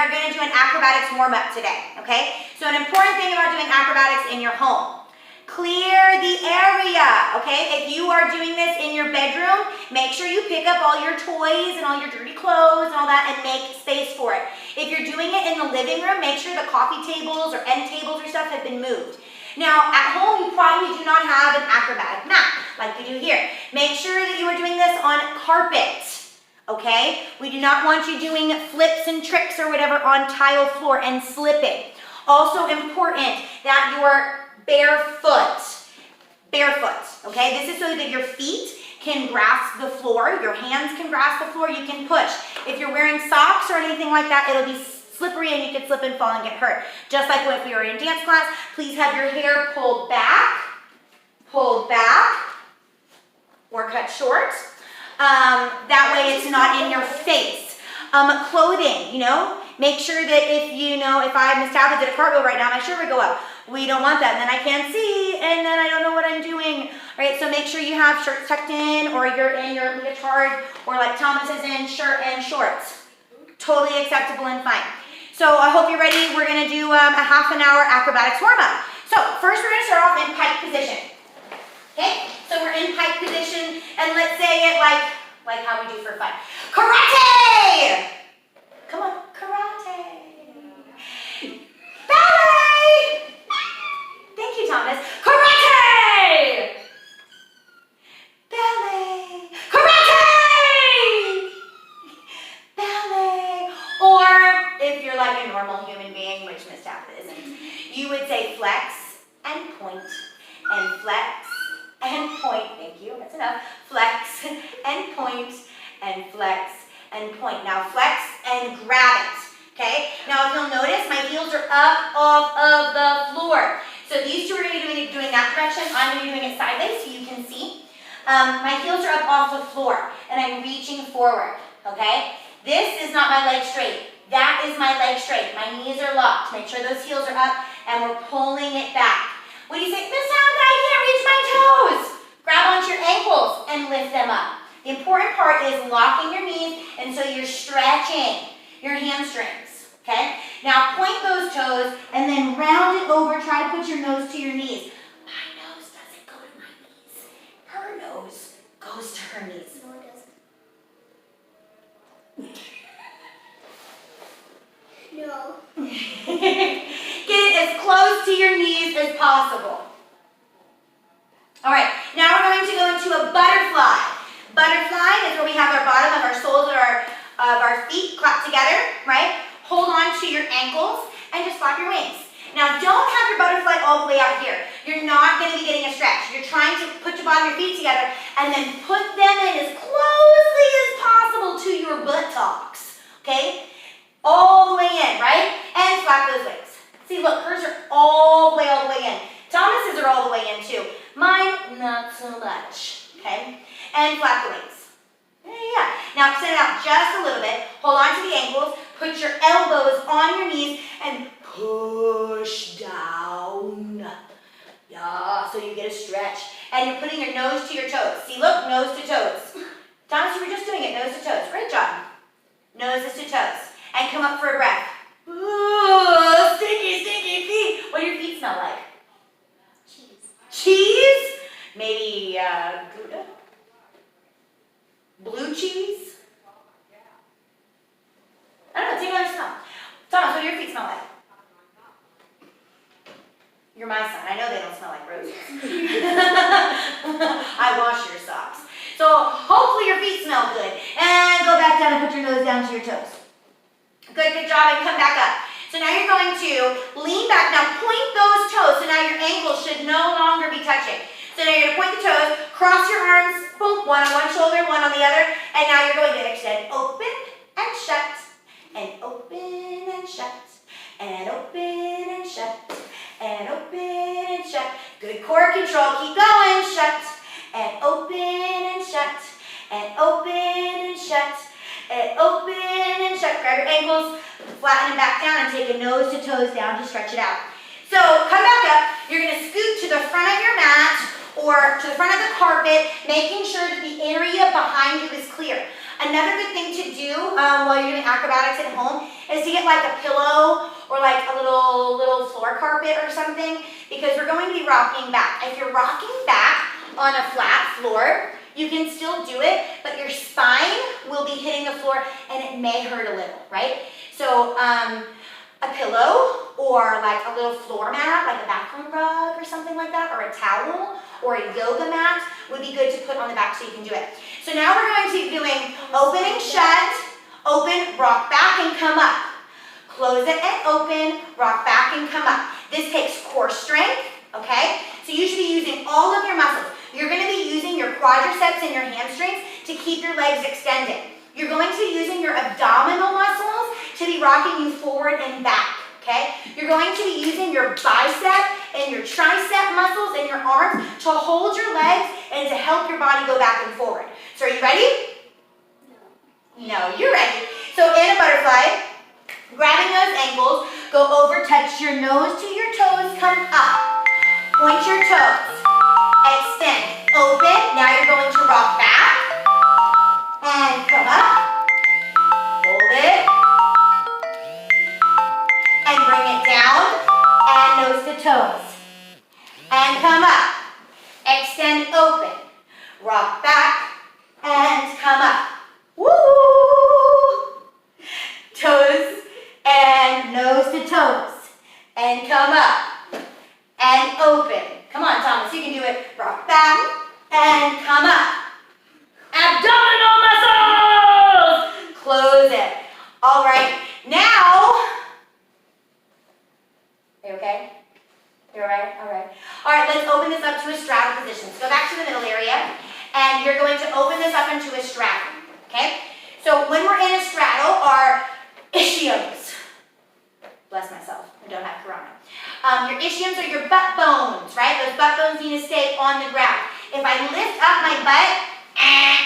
are going to do an acrobatics warm-up today, okay? So an important thing about doing acrobatics in your home, clear the area, okay? If you are doing this in your bedroom, make sure you pick up all your toys and all your dirty clothes and all that and make space for it. If you're doing it in the living room, make sure the coffee tables or end tables or stuff have been moved. Now, at home, you probably do not have an acrobatic mat like we do here. Make sure that you are doing this on carpet, okay? We do not want you doing flips and tricks or whatever on tile floor and slipping. Also important that you're barefoot, okay? This is so that your feet can grasp the floor, your hands can grasp the floor, you can push. If you're wearing socks or anything like that, it'll be slippery and you could slip and fall and get hurt. Just like if we were in dance class, please have your hair pulled back, or cut short. That way it's not in your face. Clothing, make sure that if I Miss Tabitha did a cartwheel right now, my shirt would go up. We don't want that, and then I can't see, and then I don't know what I'm doing, right? So make sure you have shirts tucked in, or you're in your leotard, or like Thomas is in, shirt and shorts. Totally acceptable and fine. So I hope you're ready. We're gonna do a half an hour acrobatics warm-up. So first we're gonna start off in pike position. Okay, so we're in pike position, and let's say it like how we do for fun. Karate! Come on, karate. Ballet! Thank you, Thomas. Karate! Ballet! Karate! Ballet! Or if you're like a normal human being, which Miss Tabitha isn't, you would say flex and point, and flex and point. Thank you, that's enough. Flex and point, and flex and point. Now flex and grab it, okay? Now if you'll notice, my heels are up off of the floor. So these two are going to be doing that direction. I'm going to be doing it sideways so you can see. My heels are up off the floor, and I'm reaching forward, okay? This is not my leg straight. That is my leg straight. My knees are locked. Make sure those heels are up, and we're pulling it back. What do you say? Miss Tabitha, I can't reach my toes. Grab onto your ankles and lift them up. The important part is locking your knees, and so you're stretching your hamstrings, okay? Now point those toes, and then round it over. Try to put your nose to your knees. My nose doesn't go to my knees. Her nose goes to her knees. No, it doesn't. No. Get it as close to your knees as possible. All right, now we're going to go into a butterfly. Butterfly is where we have our bottom of our soles of our feet clapped together, right? Hold on to your ankles and just flap your wings. Now don't have your butterfly all the way out here. You're not going to be getting a stretch. You're trying to put your bottom of your feet together and then put them in as closely as possible to your buttocks, okay? All the way in, right? And flap those wings. See, look, hers are all the way in. Thomas's are all the way in too. Mine, not so much, okay? And flap the wings. Yeah. Now extend it out just a little bit. Hold on to the ankles. Put your elbows on your knees and push down. Yeah, so you get a stretch. And you're putting your nose to your toes. See, look, nose to toes. Thomas, you were just doing it, nose to toes. Great job. Noses to toes. And come up for a breath. Ooh, stinky, stinky feet. What do your feet smell like? Cheese. Cheese? Maybe Gouda? Blue cheese? I don't know, take another smell. Thomas, what do your feet smell like? You're my son. I know they don't smell like roses. I wash your socks. So hopefully your feet smell good. And go back down and put your nose down to your toes. Good job, and come back up. So now you're going to lean back. Now point those toes. So now your ankles should no longer be touching. So now you're going to point the toes, cross your arms, boom, one on one shoulder, one on the other, and now you're going to extend open and shut, and open and shut, and open and shut, and open and shut. Good core control, keep going, shut, and open and shut, and open and shut, and open and shut. Grab your ankles, flatten them back down, and take a nose to toes down to stretch it out. So come back up, you're going to scoot to the front of your mat, or to the front of the carpet, making sure that the area behind you is clear. Another good thing to do while you're doing acrobatics at home is to get like a pillow or like a little floor carpet or something, because we're going to be rocking back. If you're rocking back on a flat floor, you can still do it, but your spine will be hitting the floor and it may hurt a little, right? So a pillow or like a little floor mat, like a bathroom rug or something like that, or a towel or a yoga mat would be good to put on the back so you can do it. So now we're going to be doing open and shut, open, rock back and come up. Close it and open, rock back and come up. This takes core strength, okay? So you should be using all of your muscles. You're going to be using your quadriceps and your hamstrings to keep your legs extended. You're going to be using your abdominal muscles to be rocking you forward and back, okay? You're going to be using your bicep and your tricep muscles and your arms to hold your legs and to help your body go back and forward. So are you ready? No, you're ready. So in a butterfly, grabbing those ankles, go over, touch your nose to your toes, come up. Point your toes. Extend. Open. Now you're going to rock back. And come up. Hold it. And bring it down. And nose to toes. And come up. Extend, open. Rock back. And come up. Woo! Toes and nose to toes. And come up. And open. Come on, Thomas, you can do it. Rock back and come up. Abdominal muscles! Close it. All right, now, are you okay? You're all right? All right. All right, let's open this up to a straddle position. So go back to the middle area, and you're going to open this up into a straddle, okay? So when we're in a straddle, our ischiums, bless myself, I don't have corona. Your ischiums are your butt bones, right? Those butt bones need to stay on the ground. If I lift up my butt,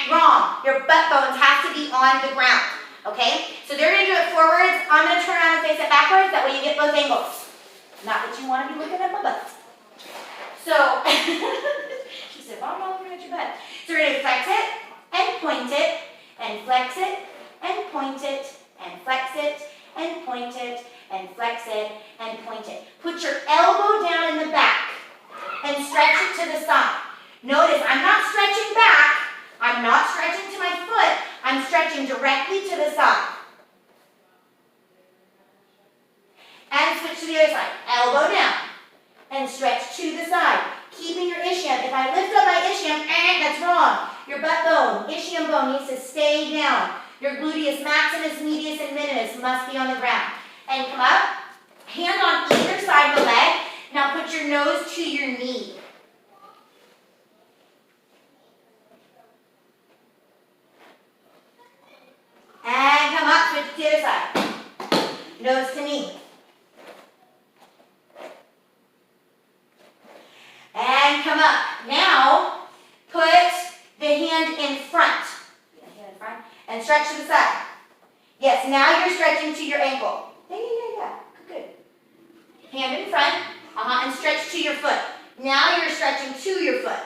wrong. Your butt bones have to be on the ground, okay? So they're going to do it forwards. I'm going to turn around and face it backwards. That way you get both angles. Not that you want to be looking at my butt. So, she said, well, I'm not looking at your butt. So we're going to flex it and point it and flex it and point it and flex it and point it and flex it and point it. Put your elbow down in the back and stretch it to the side. Notice I'm not stretching back. I'm not stretching to my foot. I'm stretching directly to the side. And switch to the other side. Elbow down and stretch to the side. Keeping your ischium. If I lift up my ischium, that's wrong. Your butt bone, ischium bone needs to stay down. Your gluteus maximus, medius, and minimus must be on the ground. And come up. Hand on either side of the leg. Now put your nose to your knee. And come up, switch to the other side. Nose to knee. And come up. Now, put the hand in front. And stretch to the side. Yes, now you're stretching to your ankle. Yeah. Good. Hand in front. And stretch to your foot. Now you're stretching to your foot.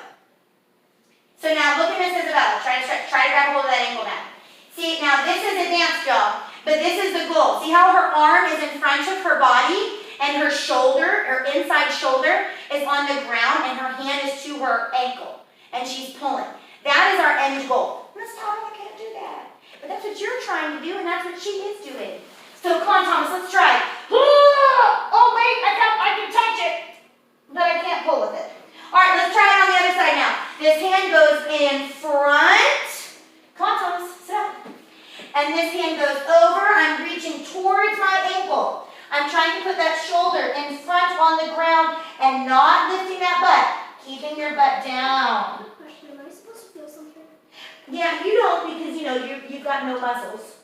So now look at Miss Isabella. Try to grab hold of that ankle now. See, now this is a dance, y'all, but this is the goal. See how her arm is in front of her body and her shoulder, her inside shoulder, is on the ground and her hand is to her ankle and she's pulling. That is our end goal. Miss Thomas, I can't do that. But that's what you're trying to do and that's what she is doing. So come on, Thomas, let's try it. Oh, wait, I can touch it, but I can't pull with it. All right, let's try it on the other side now. This hand goes in front. Come on, Thomas, sit up. And this hand goes over. I'm reaching towards my ankle. I'm trying to put that shoulder in front on the ground and not lifting that butt. Keeping your butt down. Question, am I supposed to feel something? Yeah, you don't because, you've got no muscles.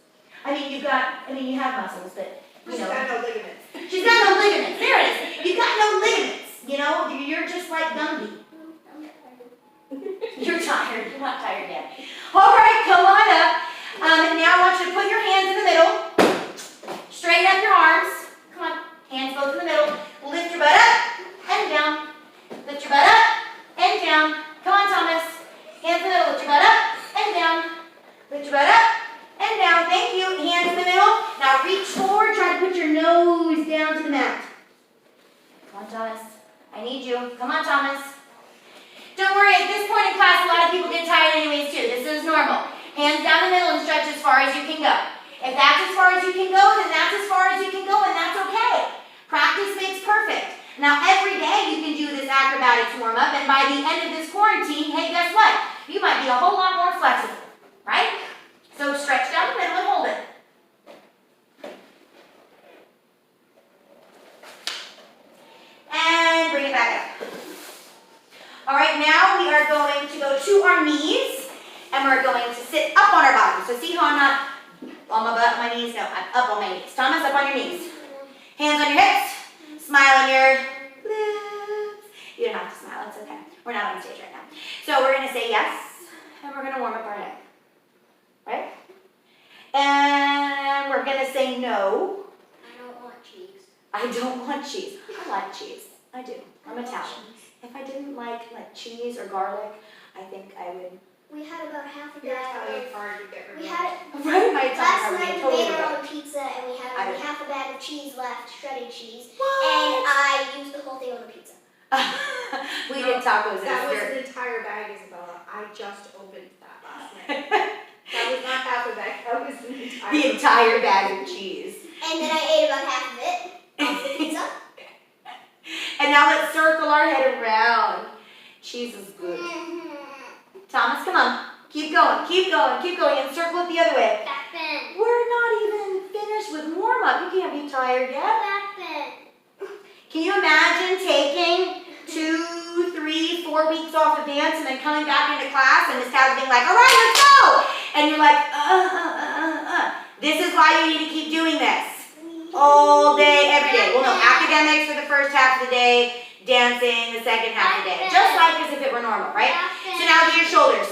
You have muscles, but, She's got no ligaments. She's got no ligaments. There it is. You've got no ligaments. You're just like Gumby. You're tired. You're not tired yet. All right, come on up. Now I want you to put your hands in the middle. Straighten up your arms. Come on. Hands both in the middle. Lift your butt up and down. Lift your butt up and down. Come on, Thomas. Hands in the middle. Lift your butt up and down. Lift your butt up and down. Thank you. Hands in the middle. Now reach forward. Try to put your nose down to the mat. Come on, Thomas. I need you. Come on, Thomas. Don't worry. At this point in class, a lot of people get tired anyways, too. This is normal. Hands down the middle and stretch as far as you can go. If that's as far as you can go, then that's as far as you can go, and that's okay. Practice makes perfect. Now, every day you can do this acrobatics warm-up, and by the end of this quarantine, hey, guess what? You might be a whole lot more flexible, right? So stretch down the middle and hold it. And bring it back up. All right, now we are going to go to our knees, and we're going to sit up on our bottom. So see how I'm not on my butt, on my knees? No, I'm up on my knees. Thomas, up on your knees. Hands on your hips. Smile on your lips. You don't have to smile, it's okay. We're not on stage right now. So we're going to say yes, and we're going to warm up our neck. Right? And we're going to say no. I don't want cheese. I don't want cheese. I like cheese. I do. I'm Italian. If I didn't like cheese or garlic, I think I would. We had about half of Your that. Italian card, you get We rid of. had Right, my last Italian night we totally made our right. own pizza and we had I only did. half a bag of cheese left, shredded cheese, What? and I used the whole thing on the pizza. We did tacos. That was Easter. an entire bag, Isabella. I just opened that last night. That was not half a bag. That was an entire The entire bag of cheese. And then I ate about half of it off the pizza. And now let's circle our head around. Cheese is good. Thomas, come on. Keep going, keep going, keep going, and circle it the other way. Back bend. We're not even finished with warm-up. You can't be tired yet. Back bend. Can you imagine taking 2, 3, 4 weeks off of dance and then coming back into class and Miss Tab being like, all right, let's go. And you're like, This is why you need to keep doing this. All day, every day. Well, no, academics for the first half of the day, dancing the second half of the day. Just like as if it were normal, right? So now do your shoulders.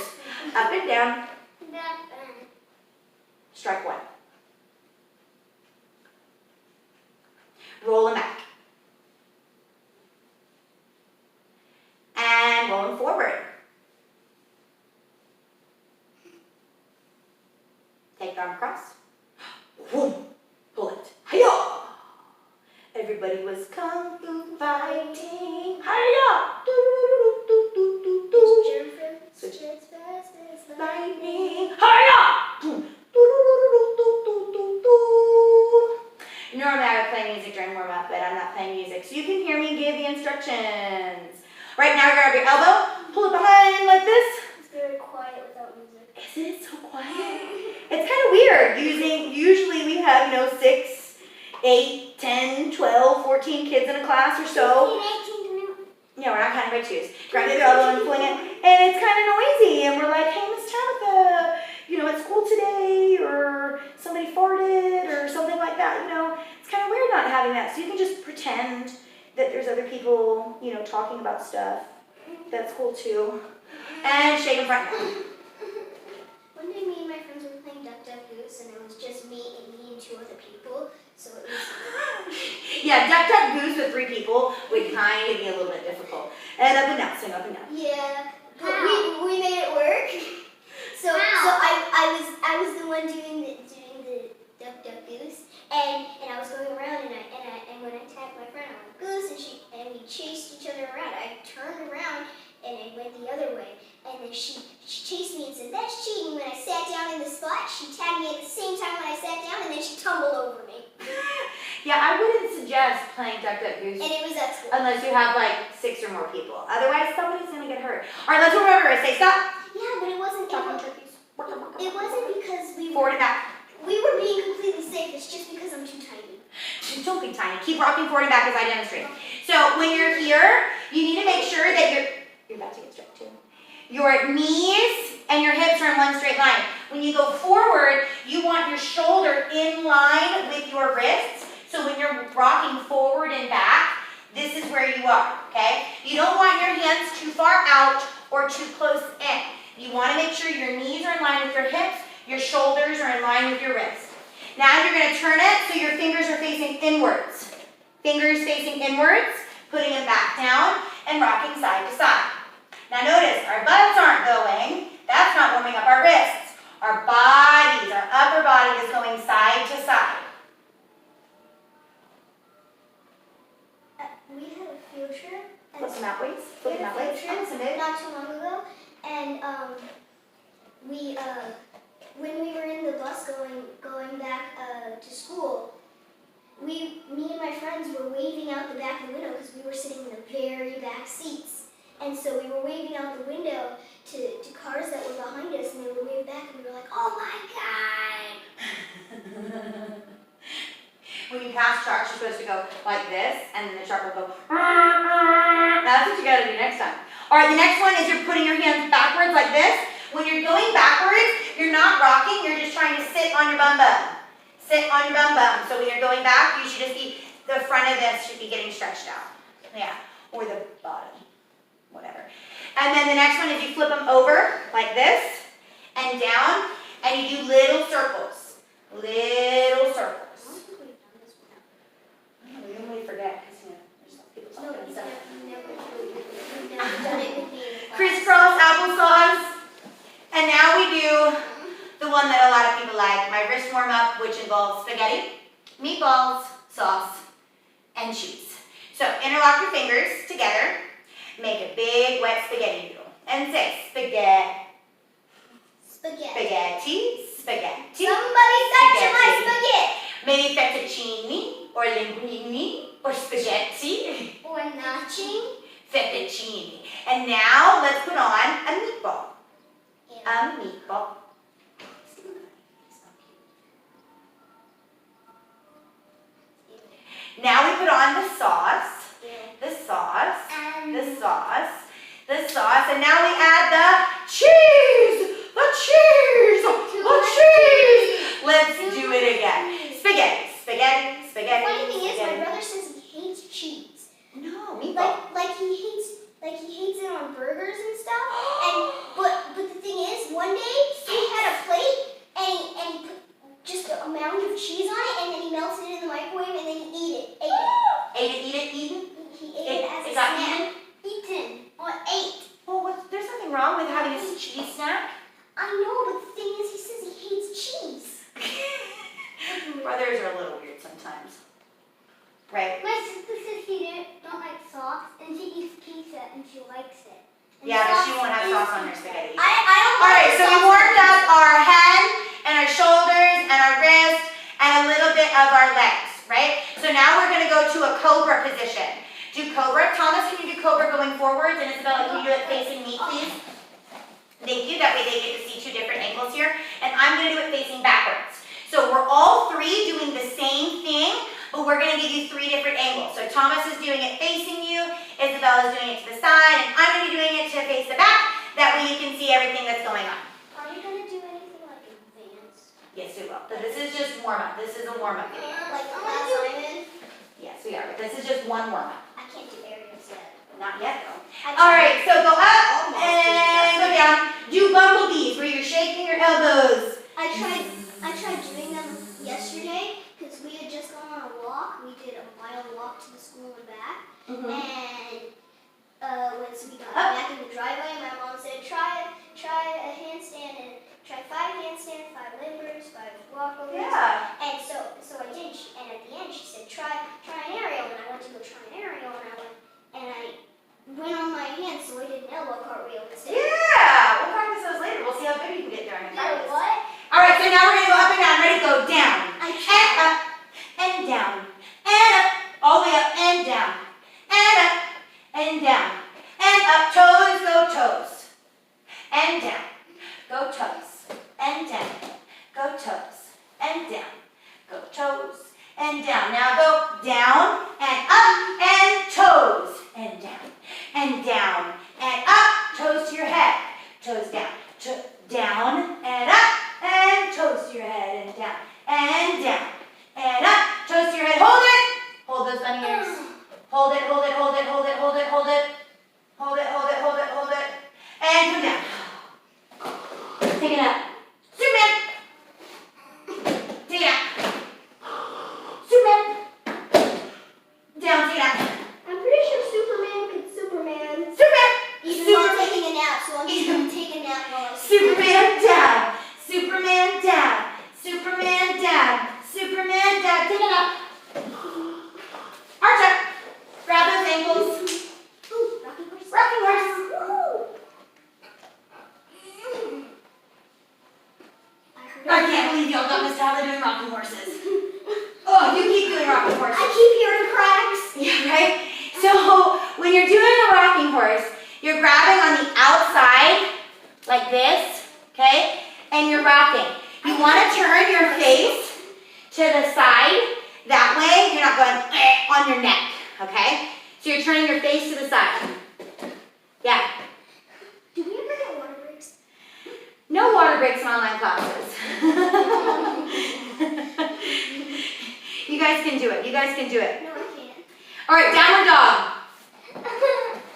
Up and down. Back bend. Strike one. Roll them back. And roll them forward. Take the arm across. Whoom. Pull it. Hi-ya! Everybody was kung fu fighting. Hi-ya! Do-do-do-do-do-do-do. Germ fruit. Switch. As fast as Lightning. Hi-ya! Boom. Do-do-do-do-do-do-do-do. Normally I would play music during warm-up, but I'm not playing music. So you can hear me give the instructions. Right now, grab your elbow, pull it behind like this. It's very quiet without music. Isn't it so quiet? It's kind of weird. Usually we have, 6, 8, 10, 12, 14 kids in a class or so. 18. Yeah, we're not counting by twos. Grab your elbow and fling it. And it's kind of noisy. And we're like, hey, Miss Tabitha, at school today, or somebody farted, or something like that. It's kind of weird not having that. So you can just pretend that there's other people, talking about stuff. That's cool too. And shake in front. One day me and my friends were playing Duck Duck Goose and it was just me and 2 other people. So it was Yeah, Duck Duck Goose with 3 people would kind of be a little bit difficult. And up and down, sing up and down. yeah. But we made it work. So I was the one doing the Duck Duck Goose and I was going around and when I tapped my friend I went goose and we chased each other around. I turned around and I went the other way. And then she chased me and said, that's cheating. When I sat down in the spot, she tagged me at the same time when I sat down, and then she tumbled over me. Yeah, I wouldn't suggest playing Duck Duck Goose And it was at school. unless you have 6 or more people. Otherwise, somebody's going to get hurt. All right, let's remember. Say stop. Yeah, but it wasn't because Forward and back. we were being completely safe. It's just because I'm too tiny. Don't be tiny. Keep rocking forward and back as I demonstrate. So when you're here, you need to make sure that you're about to get stretched too. Your knees and your hips are in one straight line. When you go forward, you want your shoulder in line with your wrists. So when you're rocking forward and back, this is where you are, okay? You don't want your hands too far out or too close in. You want to make sure your knees are in line with your hips, your shoulders are in line with your wrists. Now you're going to turn it so your fingers are facing inwards. Fingers facing inwards, putting them back down and rocking side to side. Now notice, our butts aren't going. That's not warming up our wrists. Our bodies, our upper body not too long ago, and we when we were in the bus going back to school, me and my friends were waving out the back of the window because we were sitting in the very back seats, and so we were waving out the window to cars that were behind us, and they would wave back, and we were like, "Oh my God!" When you pass sharks, you're supposed to go like this, and then the shark will go. That's what you gotta do next time. All right, the next one is you're putting your hands backwards like this. When you're going backwards, you're not rocking, you're just trying to sit on your bum bum. Sit on your bum bum. So when you're going back, you should just be, the front of this should be getting stretched out. Yeah, or the bottom, whatever. And then the next one is you flip them over like this and down, and you do little circles. Little circles. We normally forget because there's people talking and stuff. Never done it with me. Crisscross applesauce. And now we do the one that a lot of people like, my wrist warm up, which involves spaghetti, meatballs, sauce, and cheese. So interlock your fingers together, make a big wet spaghetti noodle, and say spaghetti. Spaghetti. Spaghetti. Somebody touch my spaghetti. Maybe fettuccine, or linguine, or spaghetti. Or naching. Fettuccine. And now let's put on a meatball. A meatball. Now we put on the sauce. The sauce. The sauce. The sauce. And now we add the cheese. The cheese. The cheese. Let's do it again. Spaghetti. Spaghetti. Spaghetti. The funny thing is, my spaghetti. brother says he hates cheese. No, meatball. Like he hates it on burgers and stuff. But the thing is, one day he had a plate and he put just a mound of cheese on it, and then he melted it in the microwave, and then he ate it. Eaten? He ate it as a got snack. Eaten or ate. Well, there's nothing wrong with having a cheese snack. I know, but the thing is, he says he hates cheese. Brothers are a little weird sometimes. Right? My sister says she don't like sauce, and she eats pizza, and she likes it. And Yeah, but she sauce won't have is- sauce on her spaghetti. I don't All right, like so we sauce. warmed up our head and our shoulders and our wrist and a little bit of our legs, right? So now we're going to go to a cobra position. Do cobra. Thomas, can you do cobra going forwards? And Isabella, can you do it facing me, please? Thank you. That way they get to see two different angles here. And I'm going to do it facing backwards. So we're all three doing the same thing, but we're going to give you three different angles. So Thomas is doing it facing you, Isabella's doing it to the side, and I'm going to be doing it to face the back. That way you can see everything that's going on. Are you going to do anything like advanced? Yes, we will. But this is just warm-up. This is a warm-up video. Like last Simon? Yes, we are. But this is just one warm-up. I can't do aerials yet. Not yet, though. I All right, so go up Almost and go down. Do bumblebees where you're shaking your elbows. I tried doing them yesterday because we had just gone on a walk. We did a mile walk to the school and back. And once we got back in the driveway, my mom said, try a handstand and try 5 handstands, 5 limbers, 5 walkovers. Yeah. And so I did. And at the end, she said, try an aerial. And I went to go try an aerial, and I went on my hands, so I did an elbow cartwheel instead. Yeah. We'll practice those later. We'll see how good you can get there in You know practice. what? All right, so now we're going to go up and down. Ready? Go down. I And tried. up. And down. And up. All the way up and down. And up. And down. And up. Toes. Go toes. And down. Go toes. And down. Go toes. And down. Go toes. And down. Now go down and up and toes. And down. And down. And up. Toes to your head. Toes down. Down and up. And toes to your head. And down. And down. And up. Toes to your head. Hold it. Hold those bunny ears. Hold it. Hold it. Hold it. Hold it. Hold it. Hold it. Hold it. Hold it. Hold it. Hold it. And come down. Take it out. I can't believe y'all got Miss Tyler doing rocking horses. Oh, you keep doing rocking horses. I keep hearing cracks. Yeah, right? So when you're doing a rocking horse, you're grabbing on the outside, like this, okay? And you're rocking. You want to turn your face to the side. That way, you're not going on your neck, okay? So you're turning your face to the side. Yeah. Do we ever get water breaks? No water breaks in online classes. You guys can do it. You guys can do it. No, I can't. All right, downward dog.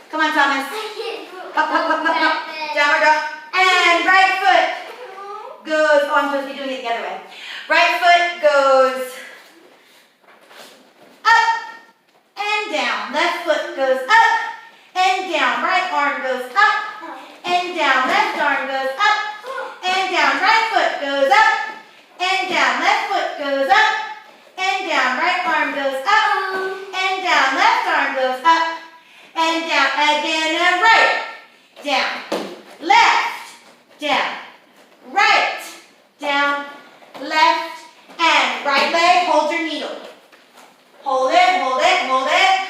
Come on, Thomas. I can't go. Up, up, up, up, up. Downward dog. And right foot goes, oh, I'm supposed to be doing it the other way. Right foot goes up and down. Left foot goes up and down. Right arm goes up and down. Left arm goes up and down. Right foot goes up and down. Left foot goes up and down. Right arm goes up and down. Left arm goes up and down. Again and right. Down. Left. Down. Right. Down. Left. And right leg. Hold your needle. Hold it, hold it, hold it.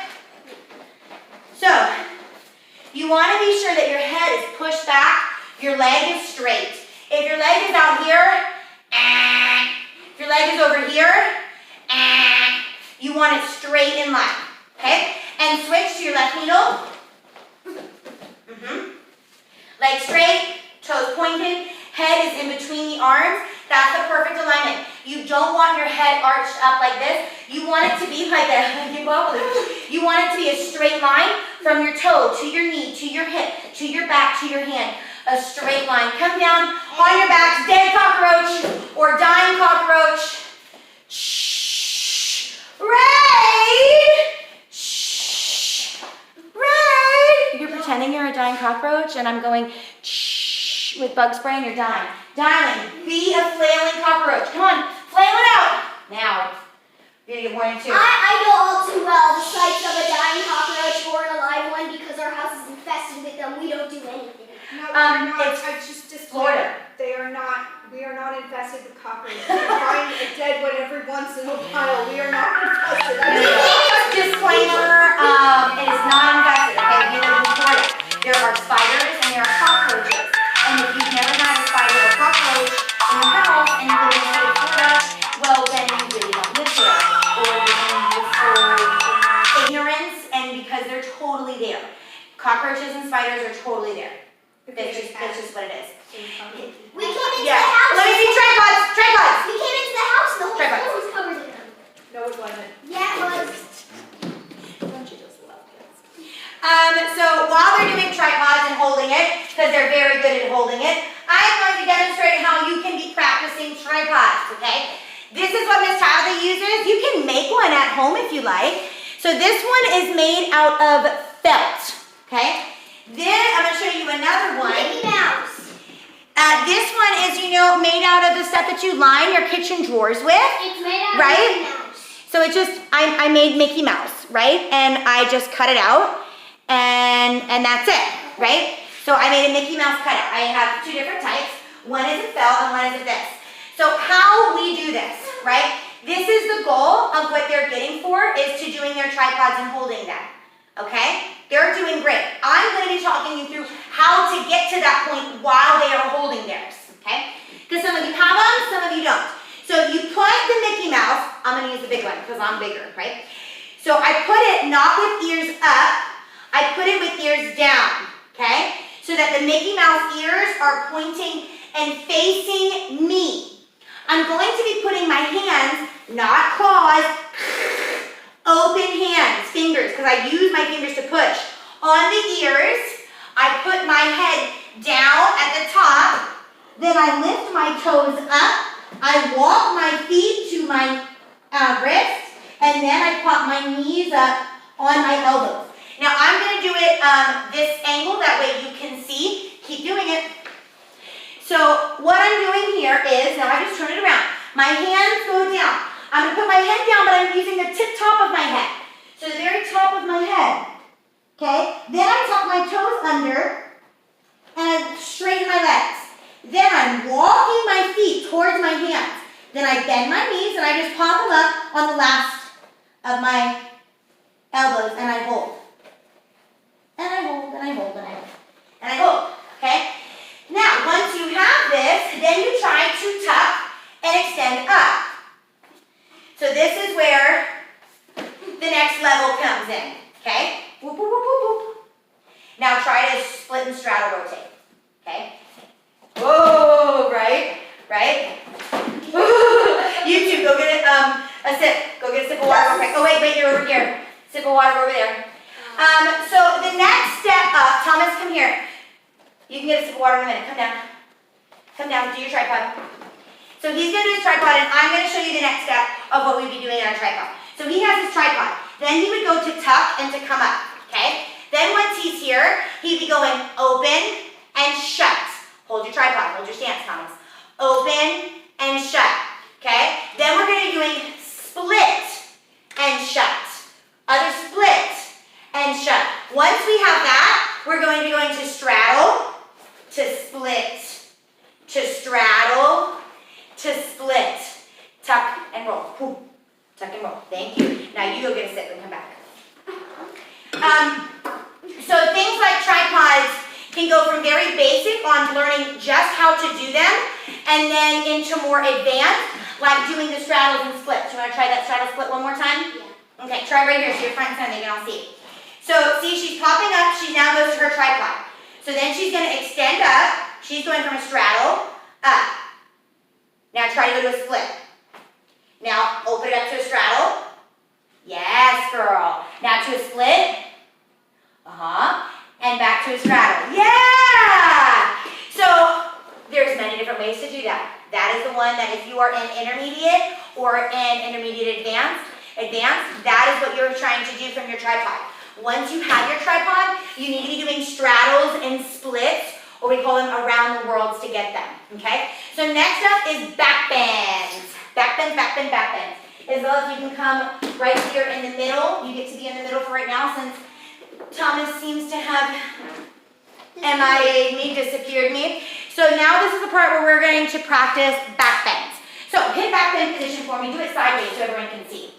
So, you want to be sure that your head is pushed back, your leg is straight. If your leg is out here, if your leg is over here, you want it straight in line, okay? And switch to your left needle. Leg straight, toes pointed, head is in between the arms. That's the perfect alignment. You don't want your head arched up like this. You want it to be like a, you want it to be a straight line from your toe to your knee, to your hip, to your back, to your hand. A straight line. Come down on your back, dead cockroach or dying cockroach. Shh. Raid. Shh. Raid. You're pretending you're a dying cockroach and I'm going shh with bug spray and you're dying. Dialing. Be a flailing cockroach. Come on. Flail it out. Now. You're gonna get warning too. I know all too well the sights of a dying cockroach or an alive one because our house is infested with them. We don't do anything. No, we're not. It's I just Florida. They are not. We are not infested with cockroaches. We find a dead one every once in a while. We are not infested. Disclaimer, it is not infested, okay? We live in Florida. There are spiders and there are cockroaches. And if you've never had a spider or cockroach in your house and you live in the state of Florida, well then you really don't live there. Or you're in this ignorance and because they're totally there. Cockroaches and spiders are totally there. That's just what it is. We came into the Yeah. house. Let me see tripods. Tripods. We came into the house and the whole Tripods. floor was covered in them. No, it wasn't. Yeah, it was. Don't you just love kids? So while they're doing tripods and holding it, because they're very good at holding it, I'm going to demonstrate how you can be practicing tripods, okay? This is what Miss Tyler uses. You can make one at home if you like. So this one is made out of felt, okay? Then I'm going to show you another one. Mickey Mouse. This one is, made out of the stuff that you line your kitchen drawers with. It's made out Right? of Mickey Mouse. So it just, I made Mickey Mouse, right? And I just cut it out, and that's it, right? So I made a Mickey Mouse cutout. I have two different types. One is a felt and one is a this. So how we do this, right? This is the goal of what they're getting for, is to doing their tripods and holding them, okay? They're doing great. I'm going to be talking you through how to get to that point while they are holding theirs, okay? Because some of you have them, some of you don't. So you put the Mickey Mouse, I'm going to use the big one because I'm bigger, right? So I put it not with ears up, I put it with ears down, okay? So that the Mickey Mouse ears are pointing and facing me. I'm going to be putting my hands, not claws, open hands, fingers, because I use my fingers to push on the ears. I put my head down at the top, then I lift my toes up, I walk my feet to my wrist, and then I pop my knees up on my elbows. Now I'm going to do it this angle, that way you can see. Keep doing it. So what I'm doing here is, now I just turn it around. My hands go down. I'm going to put my head down, but I'm using the tip top of my head. So the very top of my head. Okay? Then I tuck my toes under and straighten my legs. Then I'm walking my feet towards my hands. Then I bend my knees and I just pop them up on the last of my elbows and I hold. And I hold, and I hold, and I hold. And I hold, okay? Now, once you have this, then you try to tuck and extend up. So this is where the next level comes in, okay? Whoop, whoop, whoop, whoop, whoop. Now try to split and straddle rotate, okay? Whoa, right? Right? You two, go get a sip. Go get a sip of water real quick. Oh, wait, you're over here. Sip of water over there. So the next step up, Thomas, come here. You can get a sip of water in a minute. Come down. Come down, do your tripod. So he's going to do his tripod, and I'm going to show you the next step of what we'd be doing in our tripod. So he has his tripod. Then he would go to tuck and to come up, okay? Then once he's here, he'd be going open and shut. Hold your tripod, hold your stance, Thomas. Open and shut, okay? Then we're going to be doing split and shut. Other split and shut. Once we have that, we're going to be going to straddle, to split, to straddle, to split, tuck and roll. Whew. Tuck and roll. Thank you. Now you go get a sip and come back. So things like tripods can go from very basic on learning just how to do them and then into more advanced, like doing the straddles and splits. You want to try that straddle split one more time? Yeah. Okay, try right here so you're front and center, they can all see. So see, she's popping up, she now goes to her tripod. So then she's going to extend up, she's going from a straddle up. Now try to go to a split. Now open it up to a straddle. Yes, girl. Now to a split. And back to a straddle. Yeah! So there's many different ways to do that. That is the one that if you are in intermediate or in intermediate advanced, that is what you're trying to do from your tripod. Once you have your tripod, you need to be doing straddles and splits, or we call them around the worlds to get them, okay? So next up is back bends. Back bends, back bends, back bends. As well as you can come right here in the middle. You get to be in the middle for right now since Thomas seems to have MIA'd me, disappeared me. So now this is the part where we're going to practice back bends. So hit back bend position for me. Do it sideways so everyone can see.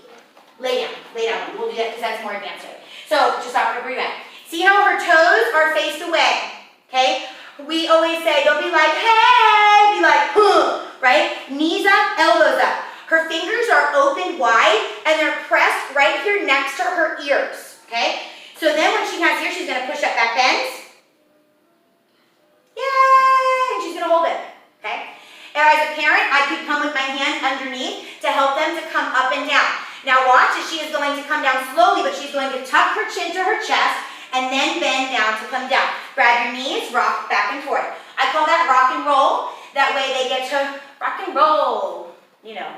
Lay down, lay down. We'll do that because that's more advanced. So just stop wherever you're at. See how her toes are faced away, okay? We always say, don't be like, hey, be like, huh, right? Knees up, elbows up. Her fingers are open wide and they're pressed right here next to her ears, okay? So then when she has here, she's going to push up back bends. Yay! And she's going to hold it, okay? And as a parent, I could come with my hand underneath to help them to come up and down. Now watch as she is going to come down slowly, but she's going to tuck her chin to her chest and then bend down to come down. Grab your knees, rock back and forth. I call that rock and roll. That way they get to rock and roll, you know.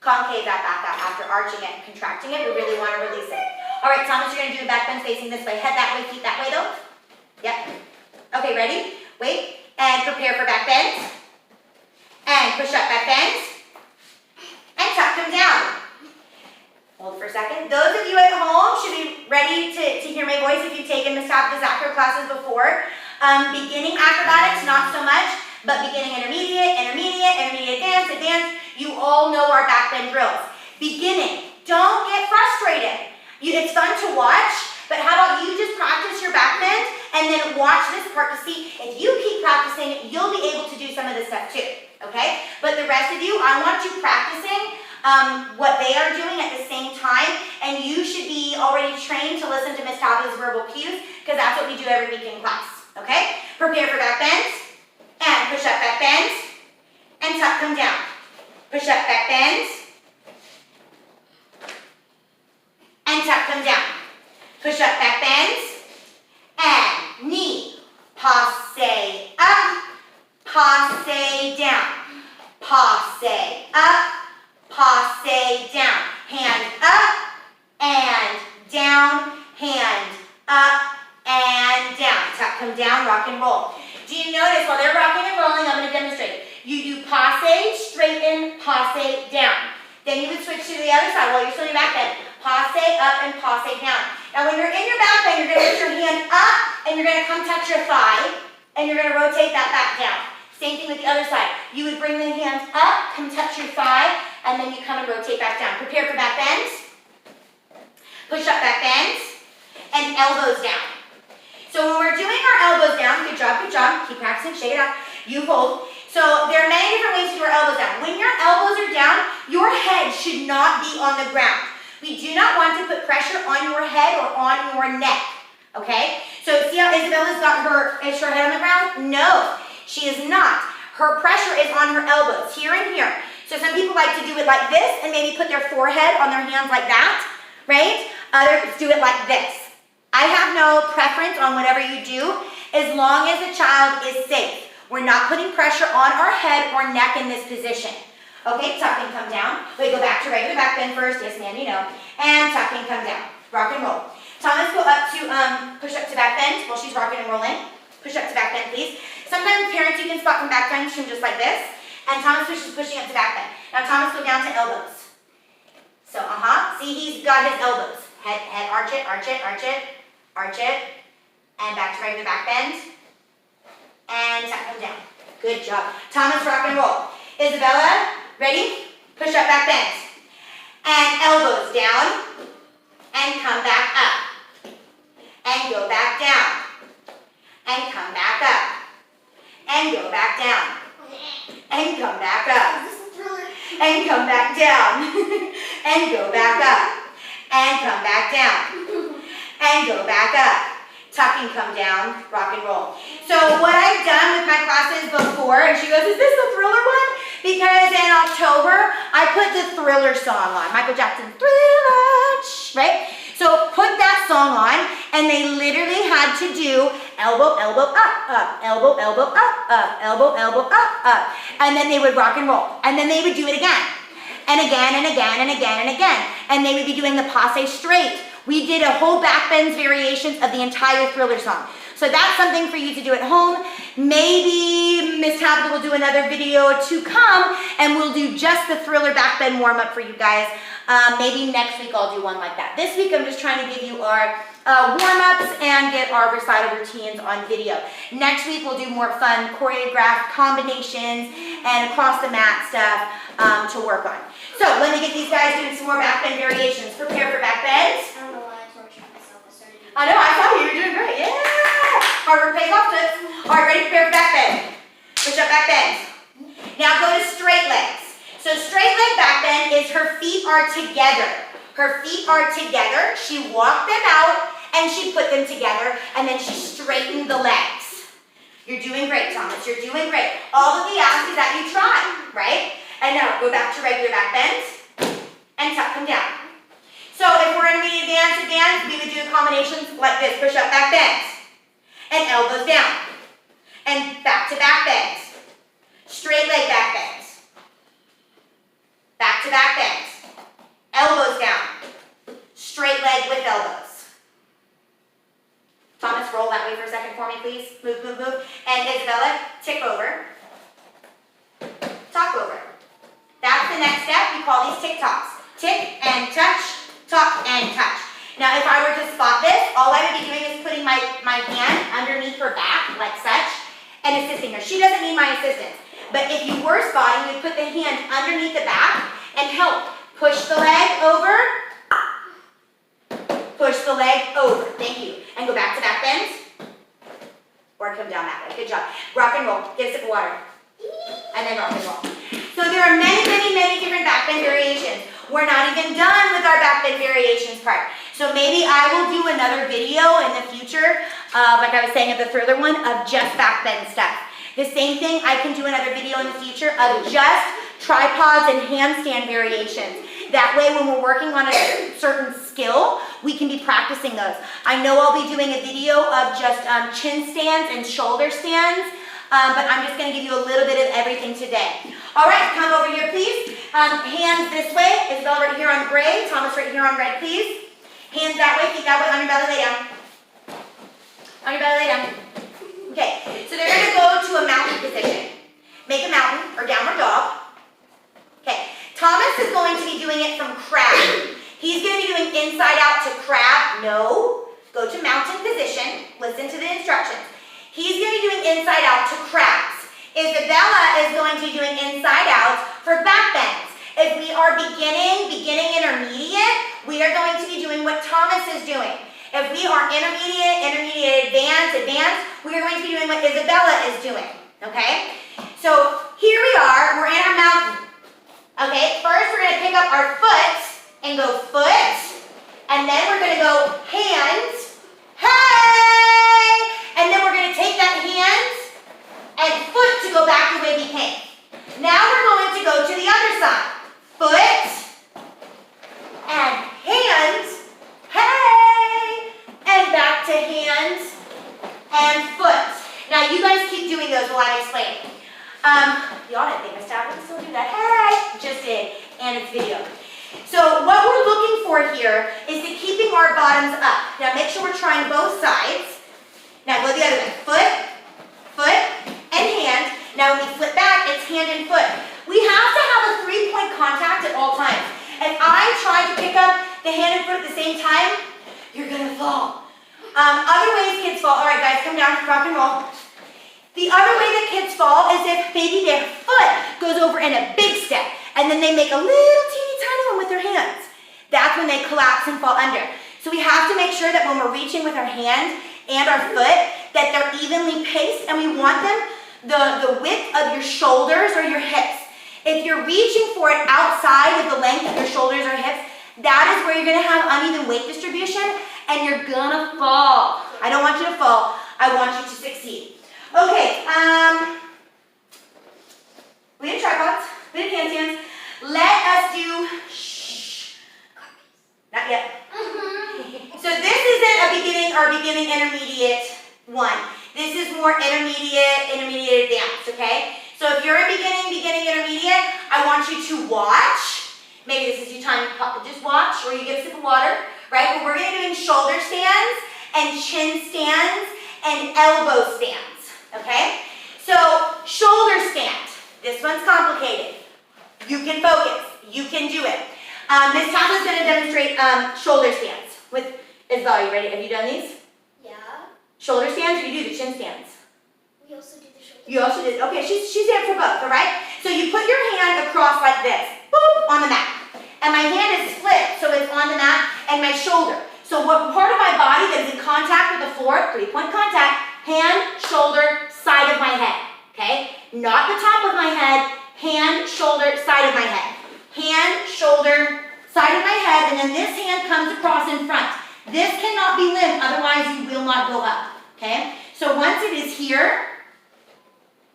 Concave that back up after arching it and contracting it. We really want to release it. All right, Thomas, you're going to do a back bend facing this way. Head that way, feet that way though. Yep. Okay, ready? Wait. And prepare for back bends. And push up back bends. And tuck them down. Hold for a second. Those of you at home should be ready to hear my voice if you've taken the acro classes before. Beginning acrobatics, not so much, but beginning intermediate, advanced, you all know our back bend drills. Beginning, don't get frustrated. It's fun to watch, but how about you just practice your back bend and then watch this part to see if you keep practicing, you'll be able to do some of this stuff too, okay? But the rest of you, I want you practicing what they are doing at the same time, and you should be already trained to listen to Miss Tabitha's verbal cues because that's what we do every week in class, okay? Prepare for back bends, and push up back bends, and tuck them down. Push up back bends, and tuck them down. Push up back bends, and knee, passe up, passe down, passe up, passe down. Hand up and down, hand up and down. Tuck them down, rock and roll. Do you notice while they're rocking and rolling, I'm going to demonstrate. You do passe, straighten, passe down. Then you would switch to the other side while you're still in your back bend. Passe up and passe down. Now when you're in your back bend, you're going to lift your hand up and you're going to come touch your thigh and you're going to rotate that back down. Same thing with the other side. You would bring the hands up, come touch your thigh, and then you come and rotate back down. Prepare for back bend. Push up, back bend, and elbows down. So when we're doing our elbows down, good job, keep practicing, shake it out, you hold. So there are many different ways to do our elbows down. When your elbows are down, your head should not be on the ground. We do not want to put pressure on your head or on your neck, okay? So see how Isabella's got her head on the ground? No, she is not. Her pressure is on her elbows, here and here. So some people like to do it like this and maybe put their forehead on their hands like that, right? Others do it like this. I have no preference on whatever you do as long as the child is safe. We're not putting pressure on our head or neck in this position. Okay, tuck and come down. Wait, go back to regular back bend first. Yes, ma'am, you know. And tuck and come down. Rock and roll. Thomas, go up to, push up to back bend while she's rocking and rolling. Push up to back bend, please. Sometimes parents, you can spot from back bend from just like this. And Thomas is pushing up to back bend. Now Thomas, go down to elbows. So, see, he's got his elbows. Head, arch it, arch it, arch it, arch it. And back to regular back bend. And tuck him down. Good job. Thomas, rock and roll. Isabella, ready? Push up, back bend. And elbows down. And come back up. And go back down. And come back up. And go back down. And come back up. And come back down. And go back up. And come back down. And go back up. Tuck and come down, rock and roll. So what I've done with my classes before, and she goes, is this the Thriller one? Because in October, I put the Thriller song on. Michael Jackson, Thriller, right? So put that song on, and they literally had to do elbow, elbow, up, elbow, elbow, up, elbow, elbow, up. And then they would rock and roll. And then they would do it again. And again, and again, and again, and again. And they would be doing the passe straight. We did a whole back bends variations of the entire Thriller song. So that's something for you to do at home. Maybe Miss Tabitha will do another video to come and we'll do just the Thriller back bend warm up for you guys. Maybe next week I'll do one like that. This week I'm just trying to give you our warm-ups and get our recital routines on video. Next week we'll do more fun choreographed combinations and across the mat stuff to work on. So let me get these guys doing some more back bend variations. Prepare for back bends. I don't know why I tortured myself. I know, I saw you. You're doing great. Yeah. Hard work pays off, Toots. All right, ready? Prepare for back bend. Push up, back bend. Now go to straight legs. So straight leg back bend is her feet are together. Her feet are together. She walked them out and she put them together and then she straightened the legs. You're doing great, Thomas. You're doing great. All that we ask is that you try, right? And now go back to regular back bend and tuck them down. So if we're going to be advanced, we would do combinations like this. Push up, back bend. And elbows down. And back to back bend. Straight leg back bend. Back to back bend. Elbows down. Straight leg with elbows. Thomas, roll that way for a second for me, please. Move, move, move. And Isabella, tick over. Talk over. That's the next step. We call these tick tocks. Tick and touch, talk and touch. Now, if I were to spot this, all I would be doing is putting my hand underneath her back, like such, and assisting her. She doesn't need my assistance. But if you were spotting, you'd put the hand underneath the back and help. Push the leg over. Push the leg over. Thank you. And go back to back bend. Or come down that way. Good job. Rock and roll. Get a sip of water. And then rock and roll. So there are many, many, many different back bend variations. We're not even done with our back bend variations part. So maybe I will do another video in the future, like I was saying of the Thriller one, of just back bend stuff. The same thing, I can do another video in the future of just tripods and handstand variations. That way when we're working on a certain skill, we can be practicing those. I know I'll be doing a video of just chin stands and shoulder stands, but I'm just going to give you a little bit of everything today. All right, come over here, please. Hands this way. Isabel right here on gray. Thomas right here on red, please. Hands that way, feet that way. On your belly, lay down. On your belly, lay down. Okay, so they're going to go to a mountain position. Make a mountain or downward dog. Okay, Thomas is going to be doing it from crab. He's going to be doing inside out to crab. No. Go to mountain position. Listen to the instructions. He's going to be doing inside out to crabs. Isabella is going to be doing inside out for back bends. If we are beginning, intermediate, we are going to be doing what Thomas is doing. If we are intermediate, advanced, we are going to be doing what Isabella is doing, okay? So here we are, we're in our mountain. Okay, first we're going to pick up our foot and go foot, and then we're going to go hands, hey! And then we're going to take that hands and foot to go back the way we came. Now we're going to go to the other side. Foot and hands, hey! And back to hands and foot. Now you guys keep doing those while I'm explaining. Y'all didn't think my staff would still do that. Hey! Just did, and it's video. So what we're looking for here is to keeping our bottoms up. Now make sure we're trying both sides. Now go the other way. Foot, and hand. Now when we flip back, it's hand and foot. We have to have a 3-point contact at all times. If I try to pick up the hand and foot at the same time, you're gonna fall. Other ways kids fall. All right, guys, come down, rock and roll. The other way that kids fall is if maybe their foot goes over in a big step, and then they make a little teeny tiny one with their hands. That's when they collapse and fall under. So we have to make sure that when we're reaching with our hand and our foot, that they're evenly paced, and we want them the width of your shoulders or your hips. If you're reaching for it outside of the length of your shoulders or hips, that is where you're gonna have uneven weight distribution, and you're gonna fall. I don't want you to fall, I want you to succeed. Okay, we did tripods, we did handstands. Let us do, not yet. So this isn't a beginning or beginning intermediate one. This is more intermediate, advanced, okay? So if you're a beginning, intermediate, I want you to watch. Maybe this is your time to just watch, or you get a sip of water, right? But we're gonna be doing shoulder stands and chin stands and elbow stands, okay? So shoulder stand, this one's complicated. You can focus, you can do it. Miss Tava's gonna demonstrate shoulder stands with Isabel. You ready? Have you done these? Yeah. Shoulder stands, or you do the chin stands? We also did the shoulder. You also did, okay, she's there for both, all right? So you put your hand across like this, boop, on the mat. And my hand is split, so it's on the mat, and my shoulder. So what part of my body that is in contact with the floor, 3-point contact, hand, shoulder, side of my head, okay? Not the top of my head, hand, shoulder, side of my head. Hand, shoulder, side of my head, and then this hand comes across in front. This cannot be limbed, otherwise you will not go up, okay? So once it is here,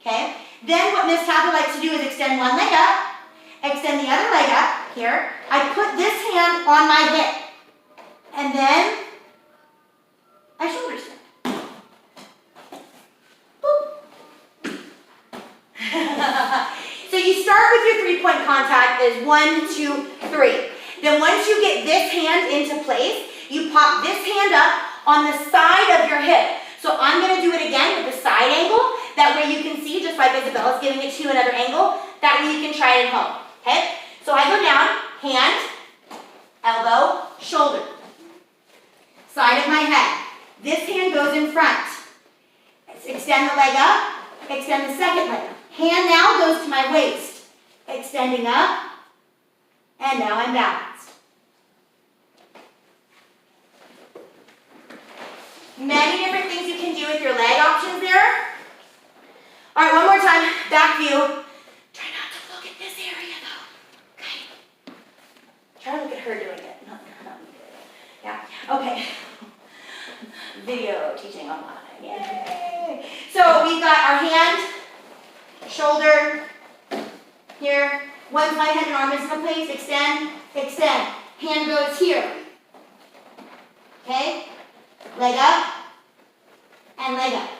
okay, then what Miss Tava likes to do is extend one leg up, extend the other leg up, here. I put this hand on my hip, and then I shoulder stand. Boop. So you start with your 3-point contact as 1, 2, 3. Then once you get this hand into place, you pop this hand up on the side of your hip. So I'm going to do it again with the side angle. That way you can see, just like Isabella's giving it to you another angle, that way you can try it at home. Okay? So I go down, hand, elbow, shoulder. Side of my head. This hand goes in front. Extend the leg up, extend the second leg up. Hand now goes to my waist. Extending up, and now I'm balanced. Many different things you can do with your leg options there. All right, one more time, back view. Try not to look at this area though, okay? Try to look at her doing it, not me doing it. Yeah, okay. Video teaching online, yay! So we've got our hand, shoulder, here. Once my head and arm is in place, extend, extend. Hand goes here, okay? Leg up, and leg up.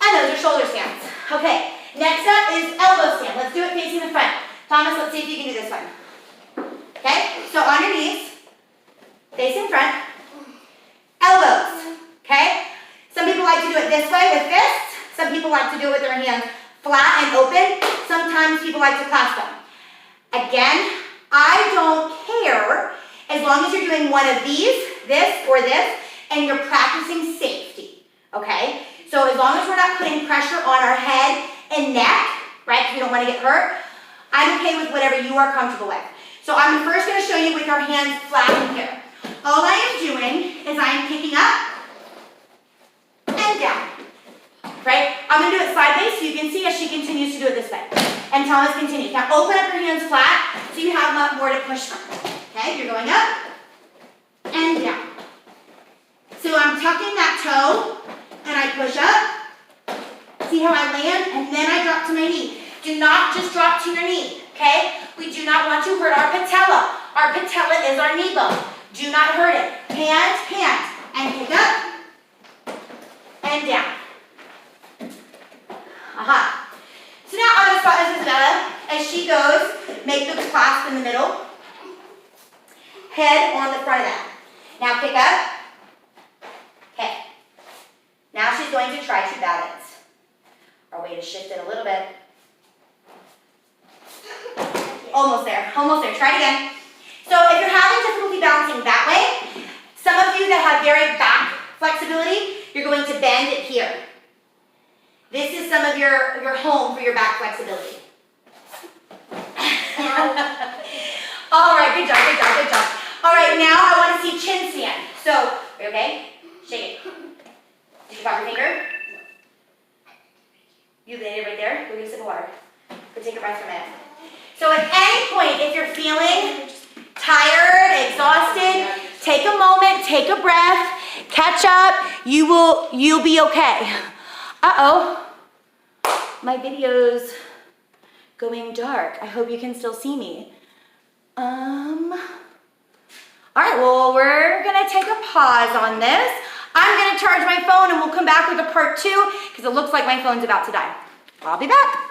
And those are shoulder stands. Okay, next up is elbow stand. Let's do it facing the front. Thomas, let's see if you can do this one. Okay, so on your knees, facing front, elbows, okay? Some people like to do it this way with fists. Some people like to do it with their hands flat and open. Sometimes people like to clasp them. Again, I don't care as long as you're doing one of these, this or this, and you're practicing safety, okay? So as long as we're not putting pressure on our head and neck, right, because we don't want to get hurt, I'm okay with whatever you are comfortable with. So I'm first going to show you with our hands flat in here. All I am doing is I am picking up and down, right? I'm going to do it sideways so you can see as she continues to do it this way. And Thomas continues. Now open up your hands flat so you have more to push from. Okay, you're going up and down. So I'm tucking that toe and I push up. See how I land? And then I drop to my knee. Do not just drop to your knee, okay? We do not want to hurt our patella. Our patella is our knee bone. Do not hurt it. Hand, and pick up and down. Aha. So now I'm going to spot Isabella as she goes, make the clasp in the middle, head on the front of that. Now pick up. Okay. Now she's going to try to balance. Our weight is shifted a little bit. Almost there, almost there. Try it again. So if you're having difficulty balancing that way, some of you that have very back flexibility, you're going to bend it here. This is some of your home for your back flexibility. All right, good job, good job, good job. All right, now I want to see chin stand. So, are you okay? Shake it. Did you pop your finger? You laid it right there. Go get a sip of water. Go take a breath for a minute. So at any point, if you're feeling tired, exhausted, take a moment, take a breath, catch up, you'll be okay. Uh-oh, my video's going dark. I hope you can still see me. All right, well, we're gonna take a pause on this. I'm gonna charge my phone and we'll come back with a part 2 because it looks like my phone's about to die. I'll be back.